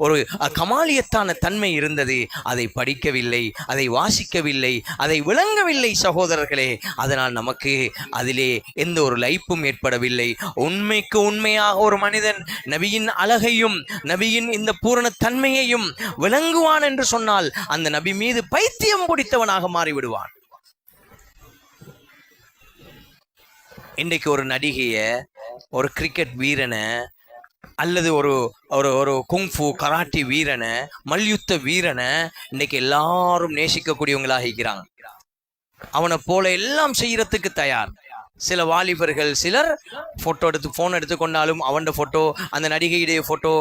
ஒரு கமாலியத்தான தன்மை இருந்தது. அதை படிக்கவில்லை, அதை வாசிக்கவில்லை, அதை விளங்கவில்லை சகோதரர்களே. அதனால் நமக்கு அதிலே எந்த ஒரு லைப்பும் ஏற்படவில்லை. உண்மைக்கு உண்மையாக ஒரு மனிதன் நபியின் அழகையும் நபியின் இந்த பூரண தன்மையையும் விளங்குவான் என்று சொன்னால் அந்த நபி மீது பைத்தியம் பிடித்தவனாக மாறிவிடுவான். இன்றைக்கு ஒரு நடிகைய, ஒரு கிரிக்கெட் வீரனை, அல்லது ஒரு ஒரு ஒரு குங்ஃபு கராட்டி வீரனை, மல்யுத்த வீரனை இன்னைக்கு எல்லாரும் நேசிக்கக்கூடியவங்களாக இருக்கிறாங்க. அவனை போல எல்லாம் செய்யறதுக்கு தயார். சில வாலிபர்கள் சிலர் போட்டோ எடுத்து போன் எடுத்து கொண்டாலும் அவன் போட்டோ, அந்த நடிகையுடைய போட்டோ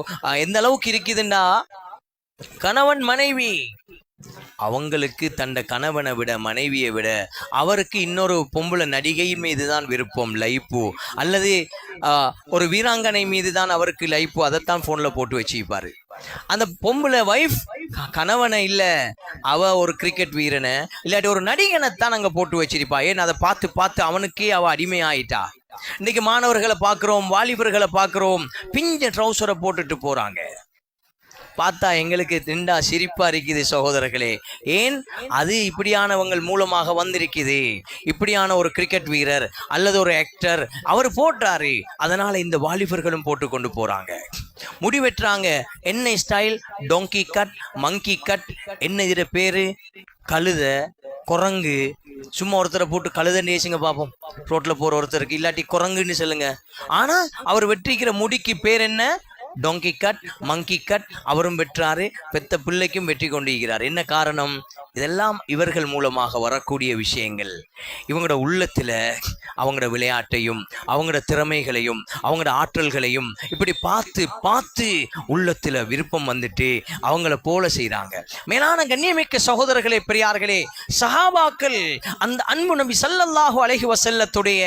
எந்த அளவுக்கு இருக்குதுண்டா, கணவன் மனைவி அவங்களுக்கு தன்னை கணவனை விட மனைவியை விட அவருக்கு இன்னொரு பொம்பளை நடிகை மீது தான் விருப்பம், லைப்பு, அல்லது ஒரு வீராங்கனை மீது தான் அவருக்கு லைப்பு. அதைத்தான் ஃபோனில் போட்டு வச்சுப்பாரு. அந்த பொம்பளை வைஃப் கணவனை இல்லை, அவ ஒரு கிரிக்கெட் வீரனை இல்லாட்டி ஒரு நடிகனைத்தான் அங்கே போட்டு வச்சிருப்பா. ஏன்னு அதை பார்த்து பார்த்து அவனுக்கே அவ அடிமையாயிட்டா. இன்னைக்கு மாணவர்களை பார்க்குறோம், வாலிபர்களை பார்க்குறோம், பிஞ்ச ட்ரௌசரை போட்டுட்டு போகிறாங்க. பார்த்தா எங்களுக்கு திண்டா சிரிப்பா இருக்குது சகோதரர்களே. ஏன்? அது இப்படியானவங்கள் மூலமாக வந்திருக்குது. இப்படியான ஒரு கிரிக்கெட் வீரர் அல்லது ஒரு ஆக்டர் அவர் போட்டாரு, அதனால இந்த வாலிபர்களும் போட்டு கொண்டு போறாங்க. முடி வெட்டுறாங்க, என்ன ஸ்டைல்? டோங்கி கட், மங்கி கட், என்ன இதுல பேரு? கழுத, குரங்கு. சும்மா ஒருத்தரை போட்டு கழுதன்னு நேசிங்க பார்ப்போம், ரோட்ல போற ஒருத்தருக்கு. இல்லாட்டி குரங்குன்னு சொல்லுங்க. ஆனா அவர் வெற்றிக்கிற முடிக்கு பேர் என்ன? டோங்கி கட், மங்கி கட். அவரும் வெற்றாரு, பெத்த பிள்ளைக்கும் வெற்றி கொண்டிருக்கிறார். என்ன காரணம்? இதெல்லாம் இவர்கள் மூலமாக வரக்கூடிய விஷயங்கள். இவங்களோட உள்ளத்துல அவங்களோட விளையாட்டையும் அவங்களோட திறமைகளையும் அவங்களோட ஆற்றல்களையும் இப்படி பார்த்து பார்த்து உள்ளத்துல விருப்பம் வந்துட்டு அவங்கள போல செய்றாங்க. மேலான கண்ணியமிக்க சகோதரர்களே, பெரியார்களே, சஹாபாக்கள் அந்த அன்பு நபி ஸல்லல்லாஹு அலைஹி வஸல்லத்துடைய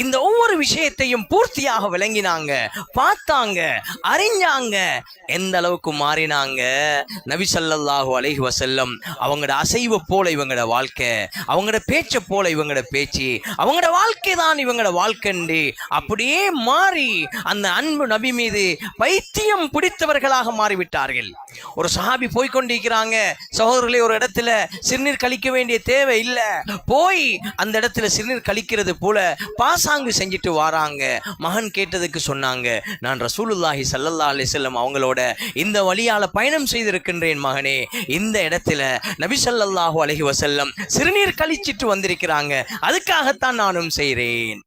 இந்த ஒவ்வொரு விஷயத்தையும் பூர்த்தியாக விளங்கினாங்க, பார்த்தாங்க, அறிஞ்சாங்க. எந்த அளவுக்கு மாறினாங்க? நபி ஸல்லல்லாஹு அலைஹி வஸல்லம் அவங்களோட அசைவை போல இவங்களோட வாழ்க்கை, அவங்களோட பேச்சை போல இவங்களோட பேச்சு, அவங்களோட வாழ்க்கை தான் இவங்களோட வாழ்க்கை அப்படியே மாறி அந்த அன்பு நபி மீது பைத்தியம் பிடித்தவர்களாக மாறிவிட்டார்கள். ஒரு சஹாபி போய்கொண்டிருக்கிறாங்க சகோதரர்களே, ஒரு இடத்துல சிறுநீர் கழிக்க வேண்டிய தேவை இல்லை, போய் அந்த இடத்துல சிறுநீர் கழிக்கிறது போல பாசாங்கு செஞ்சுட்டு வராங்க. மகன் கேட்டதுக்கு சொன்னாங்க, நான் ரசூலுல்லாஹி ஸல்லல்லாஹு அலைஹி வஸல்லம் அவங்களோட இந்த வழியால பயணம் செய்திருக்கின்றேன் மகனே, இந்த இடத்துல நபி ஸல்லல்லாஹு அலைஹி வஸல்லம் சிறுநீர் கழிச்சிட்டு வந்திருக்கிறாங்க, அதுக்காகத்தான் நானும் செய்கிறேன்.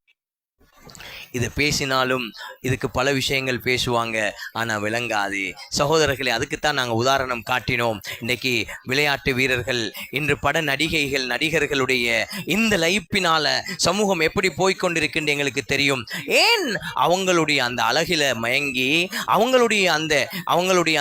இதை பேசினாலும் இதுக்கு பல விஷயங்கள் பேசுவாங்க, ஆனால் விளங்காது சகோதரர்களே. அதுக்குத்தான் நாங்கள் உதாரணம் காட்டினோம். இன்றைக்கி விளையாட்டு வீரர்கள், இன்று பட நடிகைகள், நடிகர்களுடைய இந்த லைப்பினால சமூகம் எப்படி போய்கொண்டிருக்குன்னு எங்களுக்கு தெரியும். ஏன்? அவங்களுடைய அந்த அழகில மயங்கி அவங்களுடைய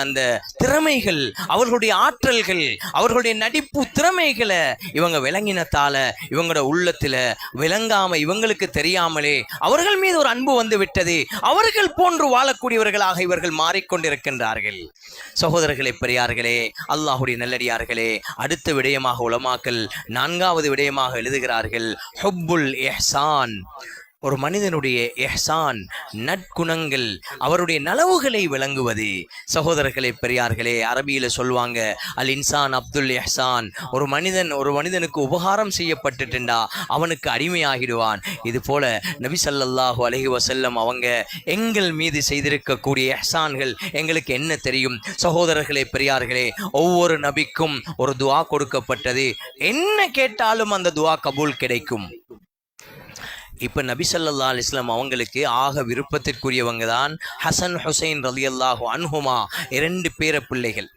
அந்த திறமைகள், அவர்களுடைய ஆற்றல்கள், அவர்களுடைய நடிப்பு திறமைகளை இவங்க விளங்கினத்தால இவங்களோட உள்ளத்துல விளங்காம இவங்களுக்கு தெரியாமலே அவர்கள் மீது ஒரு அன்பு வந்து விட்டது. அவர்கள் போன்று வாழக்கூடியவர்களாக இவர்கள் மாறிக்கொண்டிருக்கின்றார்கள். சகோதரர்களே, பெரியார்களே, அல்லாஹ்வுடைய நல்லடியார்களே, அடுத்த விடயமாக உலமாக்கள் 4வது விடயமாக எழுதுகிறார்கள், ஹுப்புல் இஹ்சான். ஒரு மனிதனுடைய இஹ்சான் நற்குணங்கள், அவருடைய நலவுகளை விளங்குவது. சகோதரர்களே, பெரியார்களே, அரபியில சொல்லுவாங்க அல் இன்சான் அப்துல் இஹ்சான். ஒரு மனிதனுக்கு உபகாரம் செய்யப்பட்டுட்டா அவனுக்கு அடிமையாகிடுவான். இது போல நபி ஸல்லல்லாஹு அலைஹி வஸல்லம் அவங்க எங்கள் மீது செய்திருக்கக்கூடிய இஹ்சான்கள் எங்களுக்கு என்ன தெரியும்? சகோதரர்களே, பெரியார்களே, ஒவ்வொரு நபிக்கும் ஒரு துஆ கொடுக்கப்பட்டது. என்ன கேட்டாலும் அந்த துஆ கபூல் கிடைக்கும். இப்போ நபி ஸல்லல்லாஹு அலைஹி வஸல்லம் அவங்களுக்கு ஆக விருப்பத்திற்குரியவங்க தான் ஹசன் ஹுசைன் ரலியல்லாஹு அன்ஹுமா, 2 பேர பிள்ளைகள்.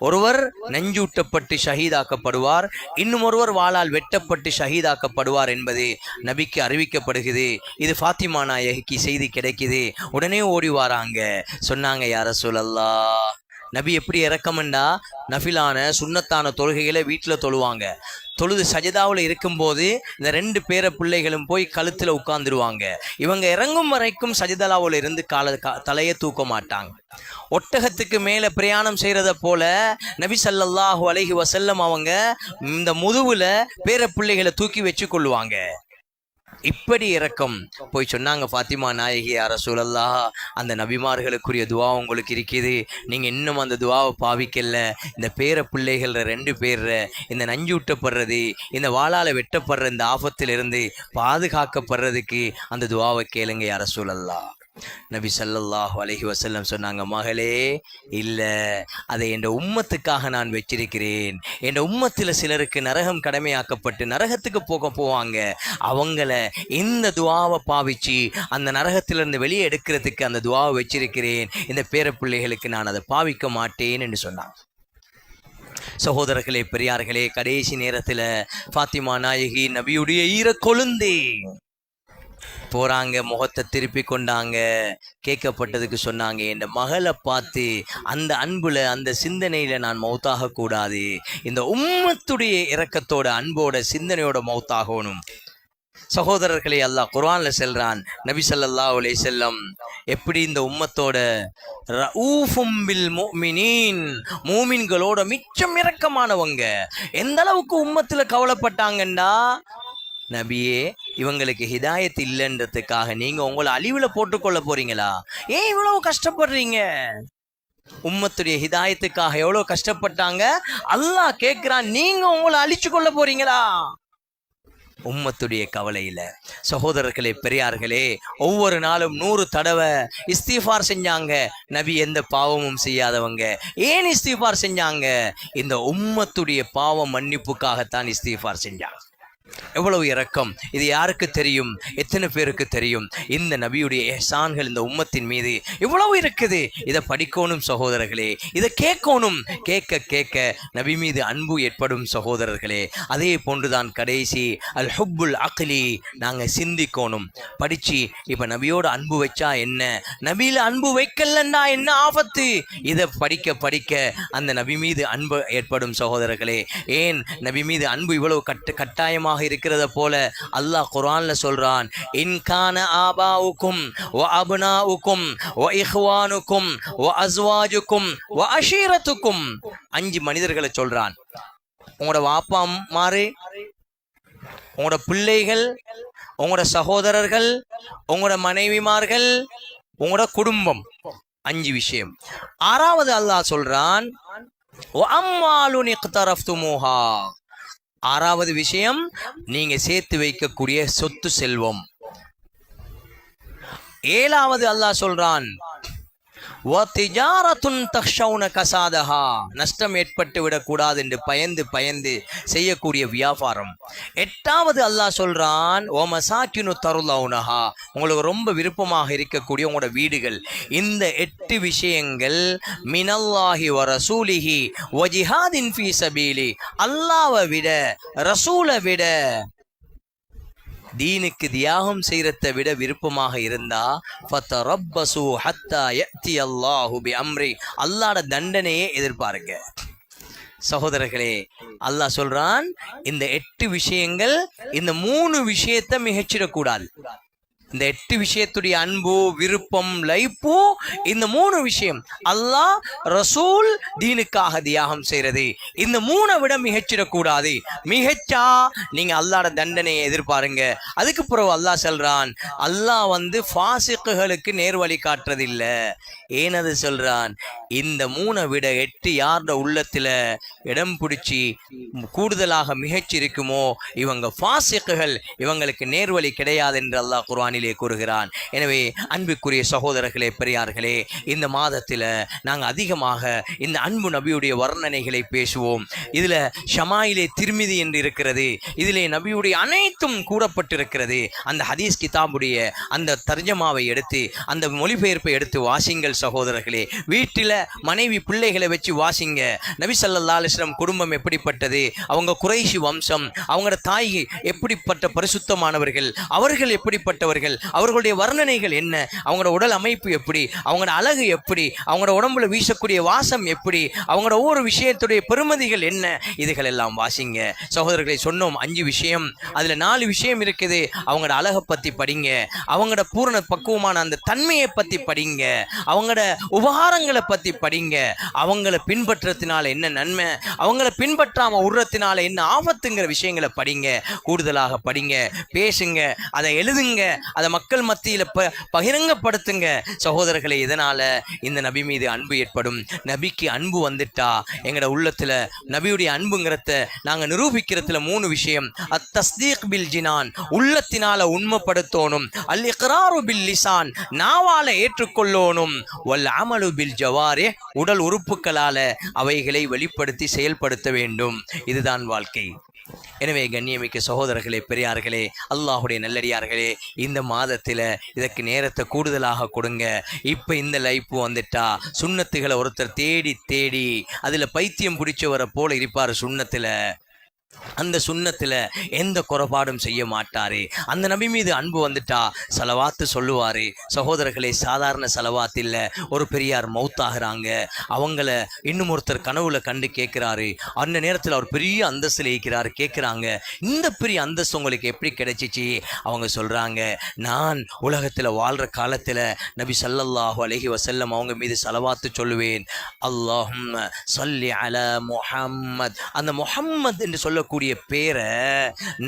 ஒருவர் நஞ்சூட்டப்பட்டு ஷஹீதாக்கப்படுவார், இன்னும் ஒருவர் வாளால் வெட்டப்பட்டு ஷஹீதாக்கப்படுவார் என்பது நபிக்கு அறிவிக்கப்படுகிறது. இது ஃபாத்திமா நாயகிக்கு செய்தி கிடைக்குது. உடனே ஓடி வாராங்க. சொன்னாங்க, யா ரசூலல்லாஹ், நபி எப்படி இறக்கமுண்டா நஃபிலான சுன்னத்தான தொழுகைகளை வீட்டில் தொழுவாங்க. தொழுது சஜதாவில் இருக்கும்போது இந்த 2 பேர பிள்ளைகளும் போய் கழுத்தில் உட்கார்ந்துருவாங்க. இவங்க இறங்கும் வரைக்கும் சஜதாவில் இருந்து தலையை தூக்க மாட்டாங்க. ஒட்டகத்துக்கு மேலே பிரயாணம் செய்கிறத போல நபி ஸல்லல்லாஹு அலைஹி வஸல்லம் அவங்க இந்த முதுகுல பேர பிள்ளைகளை தூக்கி வச்சு கொள்ளுவாங்க. இப்படி இறக்கம். போய் சொன்னாங்க, ஃபாத்திமா நாயகி, யா ரசூலல்லாஹ், அந்த நபிமார்களுக்குரிய துவா உங்களுக்கு இருக்குது, நீங்கள் இன்னும் அந்த துவாவை பாவிக்கல. இந்த பேர பிள்ளைகள் 2 பேர் இந்த நஞ்சூட்டப்படுறது, இந்த வாளால் வெட்டப்படுற இந்த ஆபத்திலிருந்து பாதுகாக்கப்படுறதுக்கு அந்த துவாவை கேளுங்க யா ரசூலல்லாஹ். நபி ஸல்லல்லாஹு அலைஹி வஸல்லம் சொன்னாங்க, மகளே, இல்லை, அதை என் உம்மத்துக்காக நான் வச்சிருக்கிறேன். என் உம்மத்தில் சிலருக்கு நரகம் கடமையாக்கப்பட்டு நரகத்துக்கு போவாங்க. அவங்கள இந்த துவாவை பாவிச்சு அந்த நரகத்திலிருந்து வெளியே எடுக்கிறதுக்கு அந்த துவாவை வச்சிருக்கிறேன். இந்த பேர பிள்ளைகளுக்கு நான் அதை பாவிக்க மாட்டேன் என்று சொன்னாங்க. சகோதரர்களே, பெரியார்களே, கடைசி நேரத்தில் ஃபாத்திமா நாயகி நபியுடைய ஈர கொழுந்தே போறாங்க. முகத்தை திருப்பி கொண்டாங்க. கேட்கப்பட்டதுக்கு சொன்னாங்க, என் மகளை பார்த்து அந்த அன்புல அந்த சிந்தனையில நான் மௌத்தாக கூடாது. இந்த உம்மத்துடைய இரக்கத்தோட அன்போட சிந்தனையோட மௌத்தாகணும். சகோதரர்களே, அல்லாஹ் குர்ஆன்ல சொல்றான், நபி ஸல்லல்லாஹு அலைஹி வஸல்லம் எப்படி இந்த உம்மத்தோட ரഊஃபும் பில் முஃமினீன், மூமின்களோட மிச்சம் இரக்கமானவங்க. எந்த அளவுக்கு உம்மத்துல கவலைப்பட்டாங்கன்னா, நபியே, இவங்களுக்கு ஹிதாயத் இல்லைன்றதுக்காக நீங்க உங்களை அழிவுல போட்டுக்கொள்ள போறீங்களா? ஏன் இவ்வளவு கஷ்டப்படுறீங்க? உம்மத்துடைய ஹிதாயத்துக்காக எவ்வளவு கஷ்டப்பட்டாங்க. அல்லாஹ் கேட்கிறான், நீங்க உங்களை அழிச்சு கொள்ள போறீங்களா? உம்மத்துடைய கவலையில. சகோதரர்களே, பெரியார்களே, ஒவ்வொரு நாளும் 100 தடவை இஸ்திஃபார் செஞ்சாங்க. நபி எந்த பாவமும் செய்யாதவங்க. ஏன் இஸ்திஃபார் செஞ்சாங்க? இந்த உம்மத்துடைய பாவ மன்னிப்புக்காகத்தான் இஸ்திஃபார் செஞ்சாங்க. எவ்வளவு இரக்கம்! இது யாருக்கு தெரியும்? எத்தனை பேருக்கு தெரியும்? இந்த நபியுடைய இஹ்சான்கள் இந்த உம்மத்தின் மீது இவ்வளவு இருக்குது. இதை படிக்கணும் சகோதரர்களே, இதை கேட்கணும். கேட்க கேட்க நபி மீது அன்பு ஏற்படும் சகோதரர்களே. அதே போன்றுதான் கடைசி அல் ஹுப்புல் அக்லி, நாங்கள் சிந்திக்கணும். படிச்சு இப்ப நபியோட அன்பு வச்சா என்ன, நபியில அன்பு வைக்கலன்னா என்ன ஆபத்து? இதை படிக்க படிக்க அந்த நபி மீது அன்பு ஏற்படும் சகோதரர்களே. ஏன் நபி மீது அன்பு இவ்வளவு கட்டாயமாக இருக்கிறத போல அல்லாஹ் குர்ஆன்ல சொல்றான், இன்கான ஆபாவுக்கும் வ அப்னாவுக்கும் வ இஹ்வானுக்கும் வ அஸ்வாஜுக்கும் வ அஷீரத்துக்கும். 5 மனிதர்களை சொல்றான். உங்களோட வாப்பா மாறு, உங்களோட பிள்ளைகள், உங்களோட சகோதரர்கள், உங்களோட மனைவிமார்கள், உங்களோட குடும்பம். 5 விஷயம். 6வது அல்லாஹ் சொல்றான், வ அம்வாலுன் இக்தரஃப்துமூஹா. 6வது விஷயம், நீங்க சேர்த்து வைக்கக்கூடிய சொத்து செல்வம். 7வது அல்லாஹ் சொல்றான், நஷ்டம் ஏற்பட்டு விடக்கூடாது என்று பயந்து பயந்து செய்யக்கூடிய வியாபாரம். 8வது அல்லாஹ் சொல்றான், உங்களுக்கு ரொம்ப விருப்பமாக இருக்கக்கூடிய உங்களோட வீடுகள். இந்த 8 விஷயங்கள் மினல்லாஹி வ ரசூலிஹி வ ஜிஹாதின் ஃபீ சபீலி, அல்லாஹ்வை விட ரசூலை விட தீனுக்கு தியாகம் செய்யறதை விட விருப்பமாக இருந்தா ஃபதரப்பசு ஹத்தா யஅதி அல்லாஹு பிஅம்ரி, அல்லாஹ்வோட தண்டனையே எதிர்பாருங்க. சகோதரர்களே, அல்லாஹ் சொல்றான், இந்த 8 விஷயங்கள், இந்த 3 விஷயத்தை மிகச்சிடக்கூடாது. இந்த 8 விஷயத்துடைய அன்பு, விருப்பம், லைப்பு, இந்த 3 விஷயம் அல்லாஹ், ரசூல், தீனுக்காக தியாகம் செய்யறது, இந்த 3 விட மிகச்சிடக்கூடாது. மிகச்சா நீங்க அல்லாஹ்ட தண்டனையை எதிர்பாருங்க. அதுக்கு பிறகு அல்லாஹ் சொல்றான், அல்லாஹ் ஃபாசிக்குகளுக்கு நேர்வழி காட்டுறதில்ல. ஏனது சொல்றான், இந்த 3 விட 8 யார்ட உள்ளத்துல இடம் பிடிச்சி கூடுதலாக மிகச்சி இருக்குமோ இவங்க ஃபாசிக்குகள், இவங்களுக்கு நேர்வழி கிடையாது என்று அல்லாஹ் குர்ஆனிலே கூறுகிறான். எனவே அன்புக்குரிய சகோதரர்களே, பெரியார்களே, இந்த மாதத்தில் நாங்கள் அதிகமாக இந்த அன்பு நபியுடைய வர்ணனைகளை பேசுவோம். இதில் ஷமாயிலே திருமிதி என்று இருக்கிறது, இதிலே நபியுடைய அனைத்தும் கூறப்பட்டிருக்கிறது. அந்த ஹதீஸ் கிதாபுடைய அந்த தர்ஜமாவை எடுத்து, அந்த மொழிபெயர்ப்பை எடுத்து வாசிங்கள் சகோதரர்களே. வீட்டில் மனைவி பிள்ளைகளை வச்சு வாசிங்க. நபி ஸல்லல்லாஹு அலைஹி வஸல்லம் குடும்பம் எப்படிப்பட்டது, அவங்க குறைஷி வம்சம், அவங்களோட தாய் எப்படிப்பட்ட பரிசுத்தமானவர்கள், அவர்கள் எப்படிப்பட்டவர்கள், அவர்களுடைய வர்ணனைகள் என்ன, அவங்களோட உடல் அமைப்பு எப்படி, அவங்களோட அழகு எப்படி, அவங்களோட உடம்புல வீசக்கூடிய வாசம் எப்படி, அவங்களோட ஒவ்வொரு விஷயத்துடைய பெருமதிகள் என்ன, இதுகள் எல்லாம் வாசிங்க சகோதரர்களை. சொன்னோம் 5 விஷயம், அதுல 4 விஷயம் இருக்குது. அவங்களோட அழகை பத்தி படிங்க, அவங்களோட பூரண பக்குவமான அந்த தன்மையை பத்தி படிங்க, அவங்களோட உபகாரங்களை பத்தி படிங்க, அவங்கள பின்பற்றத்தினால என்ன நன்மை, அவங்கள பின்பற்றாம உருறத்தினால என்ன ஆபத்துங்கிற விஷயங்களை படிங்க. கூடுதலாக படிங்க, பேசுங்க, அதை எழுதுங்க, அதை மக்கள் மத்தியில் பகிரங்கப்படுத்துங்க சகோதரர்களை. இதனால இந்த நபி மீது அன்பு ஏற்படும். நபிக்கு அன்பு வந்துட்டா எங்களோட உள்ளத்துல நபியுடைய அன்புங்கிறத நாங்க நிரூபிக்கிறதுல 3 விஷயம். அத்தஸ்தீக் பில் ஜினான், உள்ளத்தினால உண்மைப்படுத்தணும். அல் இக்ராரு பில் லிசான், நாவால ஏற்றுக்கொள்ளணும். வல் அமலு பில் ஜவாரே, உடல் உறுப்புகளால அவைகளை வெளிப்படுத்தி செயல்படுத்த வேண்டும். இதுதான் வாழ்க்கை. எனவே கண்ணியமிக்க சகோதரர்களே, பெரியார்களே, அல்லாஹுடைய நல்லடியார்களே, இந்த மாதத்தில் இதற்கு நேரத்தை கூடுதலாக கொடுங்க. இப்போ இந்த லைஃப் வந்துட்டா சுண்ணத்துகளை ஒருத்தர் தேடி தேடி அதில் பைத்தியம் பிடிச்சவரை போல இருப்பார். சுண்ணத்தில் அந்த சுண்ணத்தில் எந்த குறைபாடும் செய்ய மாட்டாரு. அந்த நபி மீது அன்பு வந்துட்டா சலவாத்து சொல்லுவார். சகோதரர்களே, சாதாரண சலவாத் இல்லை. ஒரு பெரியார் மௌத்தாகிறாங்க, அவங்கள இன்னும் ஒருத்தர் கனவுல கண்டு கேட்குறாரு. அந்த நேரத்தில் அவர் பெரிய அந்தஸ்தில் இருக்கிறாரு. கேட்குறாங்க, இந்த பெரிய அந்தஸ்து உங்களுக்கு எப்படி கிடைச்சிச்சு? அவங்க சொல்கிறாங்க, நான் உலகத்தில் வாழ்கிற காலத்தில் நபி ஸல்லல்லாஹு அலைஹி வஸல்லம் அவங்க மீது சலவாத்து சொல்லுவேன். அல்லாஹும்ம ஸல்லி அலா முஹம்மத், அந்த முஹம்மத் என்று சொல்லக்கூடிய பேரை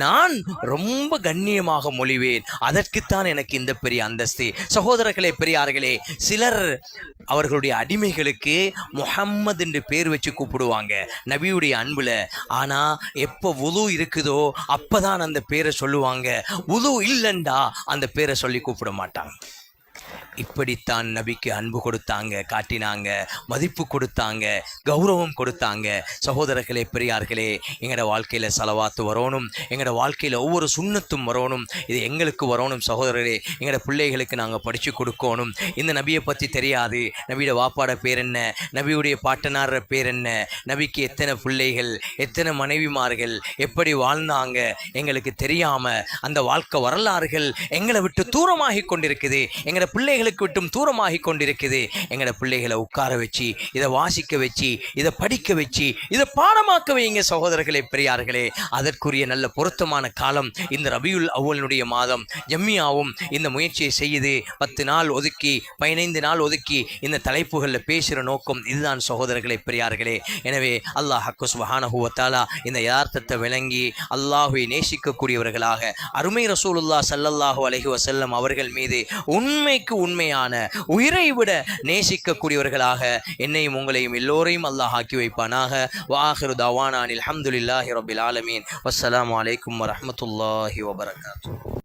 நான் ரொம்ப கண்ணியமாக மொழிவேன். அதற்குத்தான் எனக்கு இந்த பெரிய அந்தஸ்து. சகோதரர்களே, பெரியார்களே, சிலர் அவர்களுடைய அடிமைகளுக்கு முஹம்மது என்று பேர் வச்சு கூப்பிடுவாங்க நபியுடைய அன்புல. ஆனா எப்போ வுது இருக்குதோ அப்பதான் அந்த பேரை சொல்லுவாங்க. வுது இல்லைண்டா அந்த பேரை சொல்லி கூப்பிட மாட்டாங்க. இப்படித்தான் நபிக்கு அன்பு கொடுத்தாங்க, காட்டினாங்க, மதிப்பு கொடுத்தாங்க, கௌரவம் கொடுத்தாங்க. சகோதரர்களே, பெரியார்களே, எங்களோட வாழ்க்கையில் சலவாத்து வரணும், எங்களோட வாழ்க்கையில் ஒவ்வொரு சுண்ணத்தும் வரணும். இது எங்களுக்கு வரணும் சகோதரர்களே. எங்களோட பிள்ளைகளுக்கு நாங்கள் படித்து கொடுக்கணும். இந்த நபியை பற்றி தெரியாது, நபியோட வாப்பாட பேர் என்ன, நபியுடைய பாட்டனார பேர் என்ன, நபிக்கு எத்தனை பிள்ளைகள், எத்தனை மனைவிமார்கள், எப்படி வாழ்ந்தாங்க எங்களுக்கு தெரியாமல் அந்த வாழ்க்கை வரலாறுகள் எங்களை விட்டு தூரமாகி கொண்டிருக்குது. எங்களோட பிள்ளைகளுக்கு விட்டும் தூரமாகி கொண்டிருக்குது. எங்களோட பிள்ளைகளை உட்கார வச்சு இதை வாசிக்க வச்சு இதை படிக்க வச்சு இதை பாடமாக்க வைங்க சகோதரர்களே, பெரியார்களே. அதற்குரிய நல்ல பொருத்தமான காலம் இந்த ரபியுல் அவ்வலுடைய மாதம். ஜம்மியாவும் இந்த முயற்சியை செய்யுது. 10 நாள் ஒதுக்கி 15 நாள் ஒதுக்கி இந்த தலைப்புகளில் பேசுகிற நோக்கம் இதுதான் சகோதரர்களே, பெரியார்களே. எனவே அல்லாஹ் சுப்ஹானஹு வ தஆலா இந்த யதார்த்தத்தை விளங்கி அல்லாஹ்வை நேசிக்கக்கூடியவர்களாக அருமை ரசூலுல்லாஹ் ஸல்லல்லாஹு அலைஹி வஸல்லம் அவர்கள் மீது உண்மைக்கு உண்மையான உயிரை விட நேசிக்கக்கூடியவர்களாக என்னையும் உங்களையும் எல்லோரையும் அல்லாஹ் ஆக்கி வைப்பானாக. வஆகிரு தவானா அல்ஹம்துலில்லாஹி ரப்பில் ஆலமீன். வஸ்ஸலாமு அலைக்கும் வரஹ்மத்துல்லாஹி வபரகாத்துஹு.